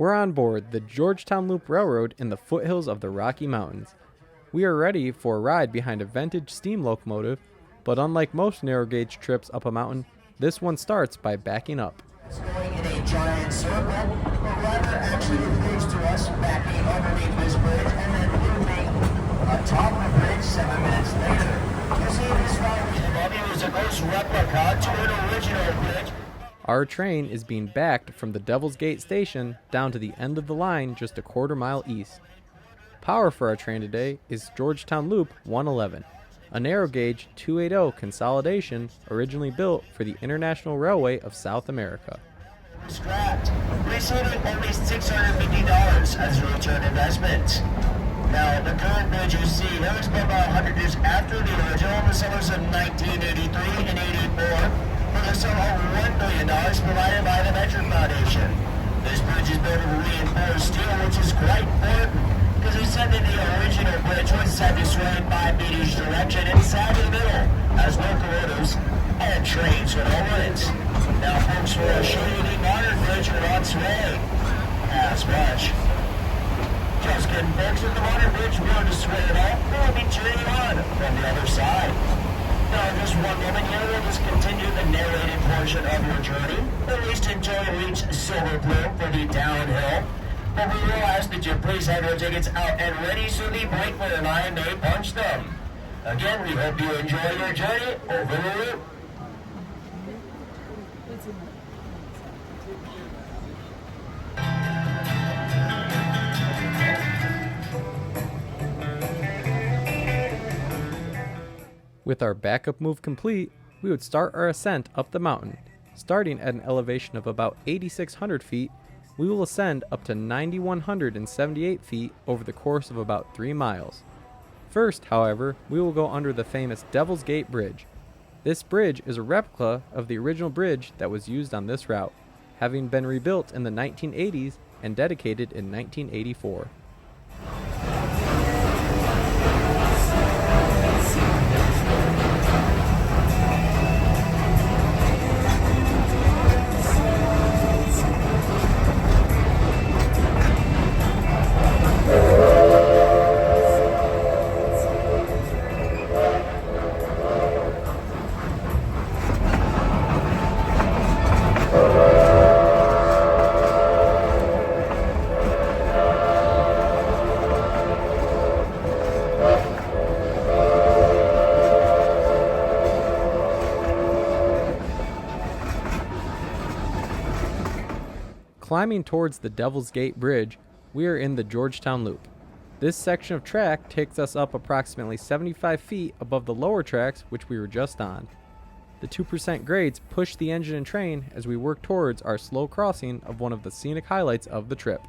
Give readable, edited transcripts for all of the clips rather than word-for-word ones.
We're on board the Georgetown Loop Railroad in the foothills of the Rocky Mountains. We are ready for a ride behind a vintage steam locomotive, but unlike most narrow gauge trips up a mountain, this one starts by backing up. It's going in a giant circle, but rather actually appears to us backing underneath this bridge and then looping atop the bridge 7 minutes later. You see this route above you is a close replica to an original bridge. Our train is being backed from the Devil's Gate station down to the end of the line just a quarter mile east. Power for our train today is Georgetown Loop 111, a narrow gauge 280 consolidation originally built for the International Railway of South America. Scrapped, receiving only $650 as a return investment. Now, the current bridge you see here is built about 100 years after the original in the summers of 1983 and 84. For the sum of $1 million provided by the Metric Foundation. This bridge is built of reinforced steel, which is quite important, because they said that the original bridge was said to sway by each direction and sat in the middle, as locomotives and trains went over it. Now, folks, for a shady modern bridge will not sway as much. Just kidding, folks, if the modern bridge were to sway at all, we'll be turning on from the other side. Now, just one moment here, we'll just continue the narrated portion of your journey, at least until you reach Silver Plume for the downhill. But we will ask that you please have your tickets out and ready so the brakeman and I may punch them. Again, we hope you enjoy your journey over the loop. With our backup move complete, we would start our ascent up the mountain. Starting at an elevation of about 8,600 feet, we will ascend up to 9,178 feet over the course of about 3 miles. First, however, we will go under the famous Devil's Gate Bridge. This bridge is a replica of the original bridge that was used on this route, having been rebuilt in the 1980s and dedicated in 1984. Climbing towards the Devil's Gate Bridge, we are in the Georgetown Loop. This section of track takes us up approximately 75 feet above the lower tracks which we were just on. The 2% grades push the engine and train as we work towards our slow crossing of one of the scenic highlights of the trip.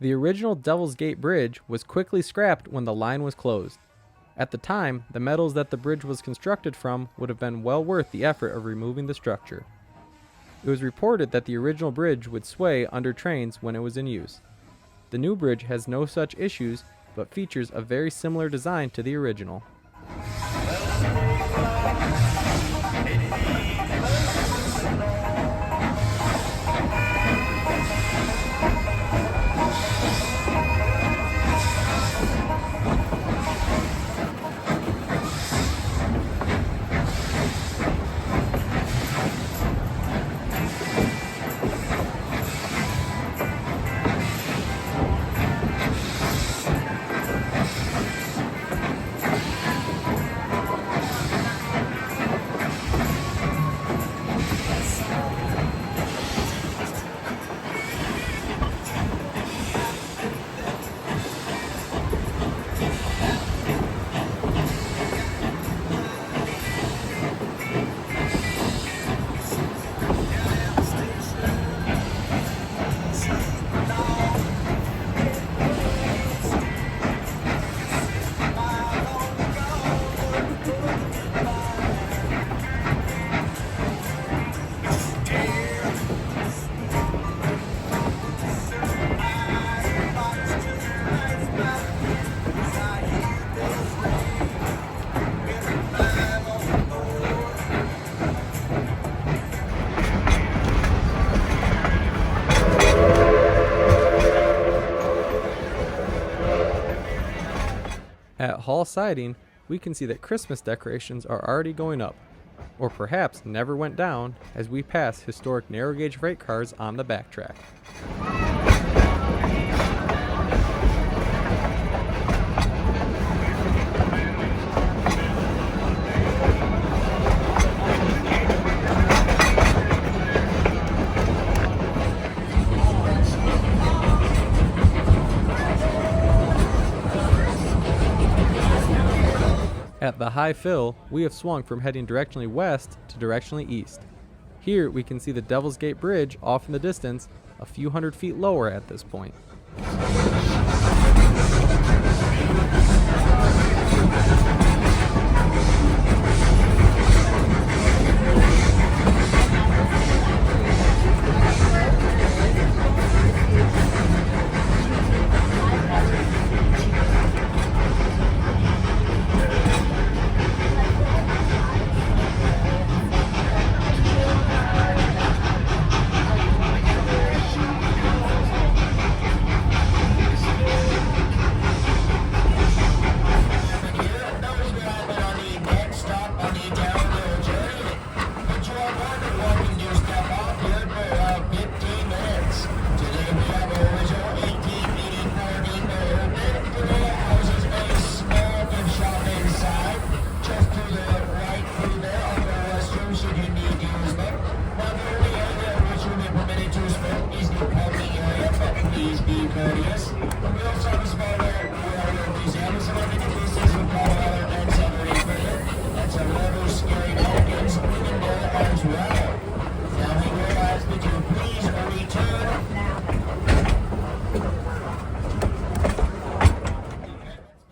The original Devil's Gate Bridge was quickly scrapped when the line was closed. At the time, the metals that the bridge was constructed from would have been well worth the effort of removing the structure. It was reported that the original bridge would sway under trains when it was in use. The new bridge has no such issues, but features a very similar design to the original. At Hall Siding, we can see that Christmas decorations are already going up, or perhaps never went down, as we pass historic narrow gauge freight cars on the backtrack. At the high fill, we have swung from heading directionally west to directionally east. Here we can see the Devil's Gate Bridge off in the distance, a few hundred feet lower at this point.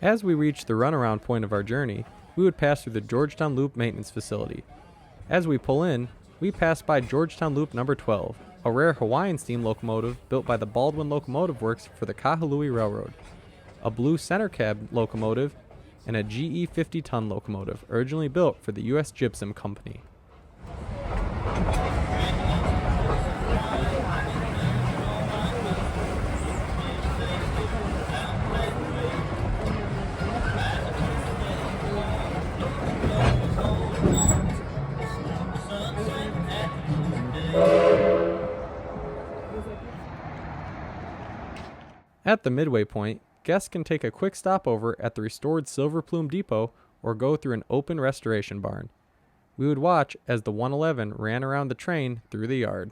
As we reach the runaround point of our journey, we would pass through the Georgetown Loop maintenance facility. As we pull in, we pass by Georgetown Loop number 12, a rare Hawaiian steam locomotive built by the Baldwin Locomotive Works for the Kahului Railroad, a blue center cab locomotive, and a GE 50-ton locomotive originally built for the U.S. Gypsum Company. At the midway point, guests can take a quick stopover at the restored Silver Plume Depot or go through an open restoration barn. We would watch as the 111 ran around the train through the yard.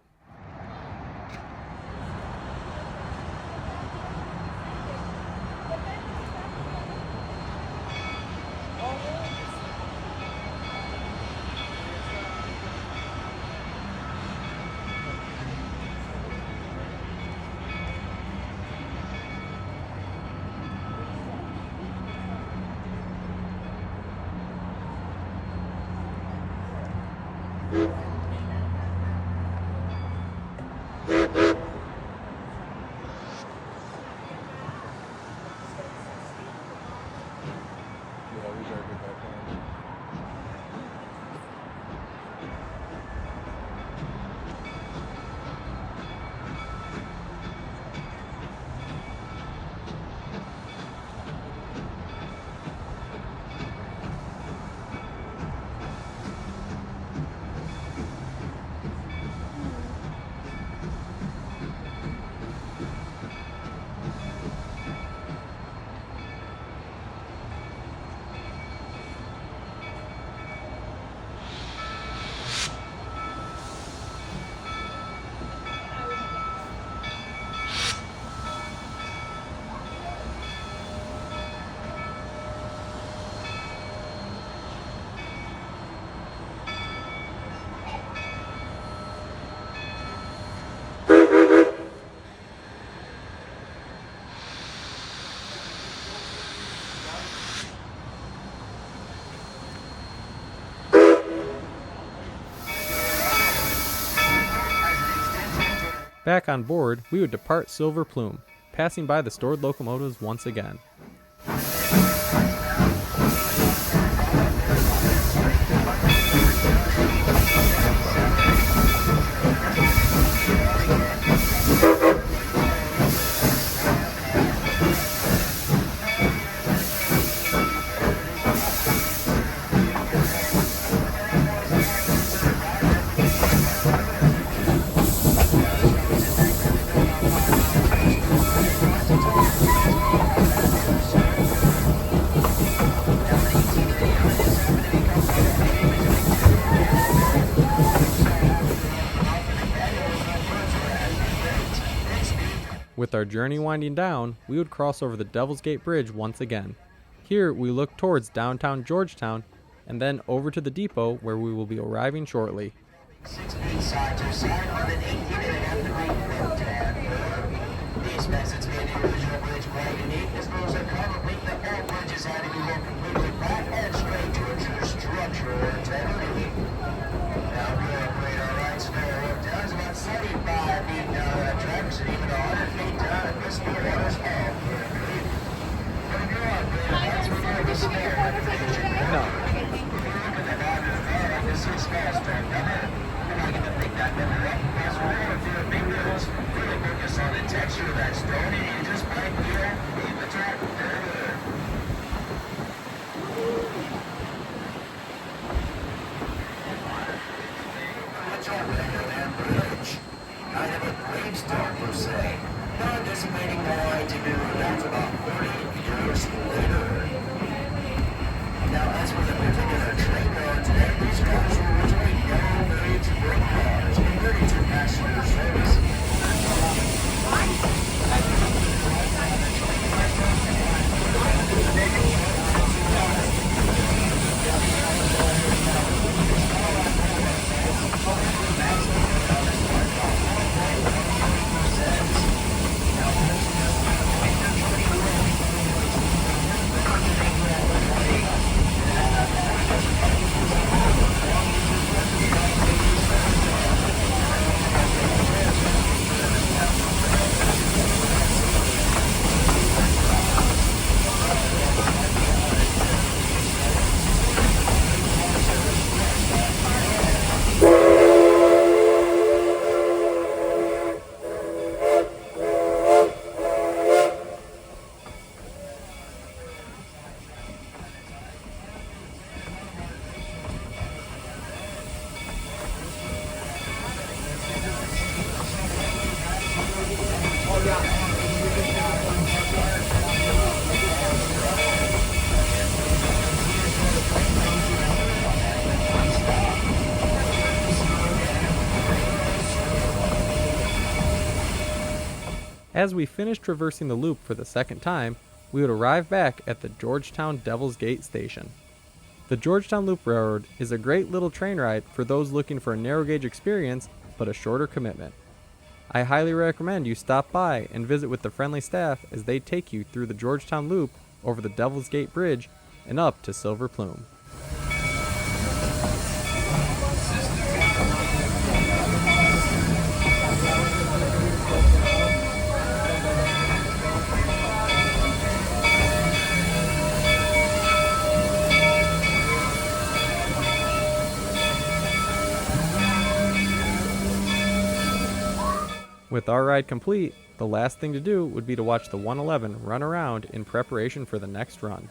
Back on board, we would depart Silver Plume, passing by the stored locomotives once again. With our journey winding down, we would cross over the Devil's Gate Bridge once again. Here we look towards downtown Georgetown and then over to the depot where we will be arriving shortly. 6 feet side to side on an 18.5-degree wind tab. These methods made the original bridge quite unique, as those are common that all bridges had to be more completely back and straight to ensure structural integrity. Now we operate our right spare road down is about 75 feet down that tracks and even 100 feet down at this speed waters all clear. But if you're operating that's where you're the spare information. No. This is fast track number. I get to pick that number up because we're going to do a big wheels, really focus on the texture of that stone and just right here in the track. What's our regular bridge? I have a gravestone per se. Now I'm dissipating the line to do that's about 40 years later. Now as for the particular train road today, these cars were originally yellow bridge brick cars, ready to passenger service. As we finished traversing the loop for the second time, we would arrive back at the Georgetown Devil's Gate station. The Georgetown Loop Railroad is a great little train ride for those looking for a narrow gauge experience but a shorter commitment. I highly recommend you stop by and visit with the friendly staff as they take you through the Georgetown Loop over the Devil's Gate Bridge and up to Silver Plume. With our ride complete, the last thing to do would be to watch the 111 run around in preparation for the next run.